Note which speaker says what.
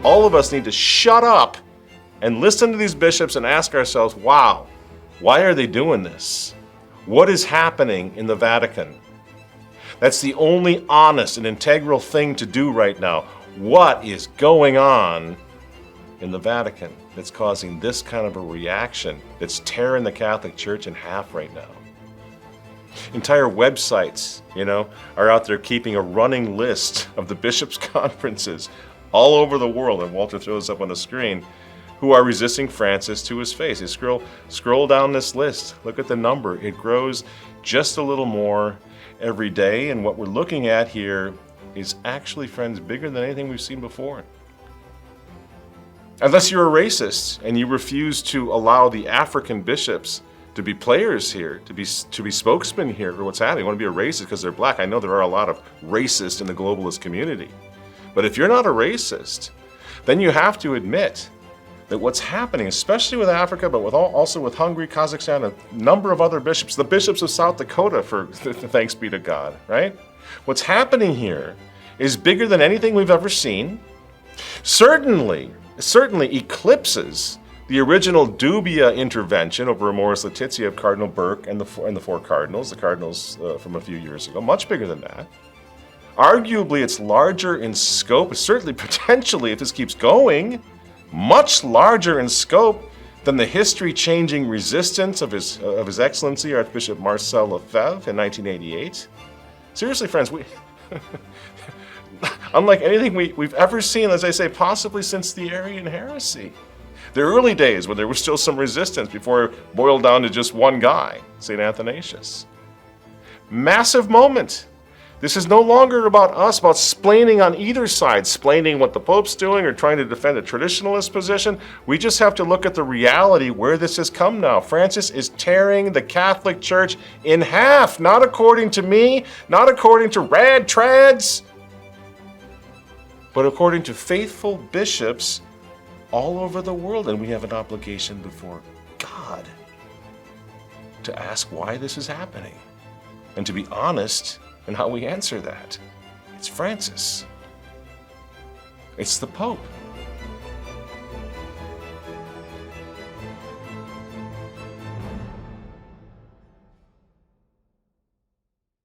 Speaker 1: All of us need to shut up and listen to these bishops and ask ourselves, wow, why are they doing this? What is happening in the Vatican? That's the only honest and integral thing to do right now. What is going on in the Vatican that's causing this kind of a reaction that's tearing the Catholic Church in half right now? Entire websites, are out there keeping a running list of the bishops' conferences all over the world, and Walter throws up on the screen, who are resisting Francis to his face. You scroll down this list, look at the number. It grows just a little more every day, and what we're looking at here is actually, friends, bigger than anything we've seen before. Unless you're a racist and you refuse to allow the African bishops to be players here, to be spokesmen here for what's happening. You want to be a racist because they're black. I know there are a lot of racists in the globalist community. But if you're not a racist, then you have to admit that what's happening, especially with Africa, but also with Hungary, Kazakhstan, a number of other bishops, the bishops of South Dakota, for thanks be to God, right? What's happening here is bigger than anything we've ever seen. Certainly eclipses the original dubia intervention over Amoris Laetitia of Cardinal Burke and the four cardinals, the cardinals from a few years ago, much bigger than that. Arguably, it's larger in scope, certainly potentially, if this keeps going, much larger in scope than the history-changing resistance of His Excellency Archbishop Marcel Lefebvre in 1988. Seriously, friends, unlike anything we've ever seen, as I say, possibly since the Arian heresy. The early days when there was still some resistance before it boiled down to just one guy, St. Athanasius. Massive moment. This is no longer about us, about splaining on either side, splaining what the Pope's doing or trying to defend a traditionalist position. We just have to look at the reality where this has come now. Francis is tearing the Catholic Church in half, not according to me, not according to rad trads, but according to faithful bishops all over the world. And we have an obligation before God to ask why this is happening and to be honest in how we answer that. It's Francis. It's the Pope.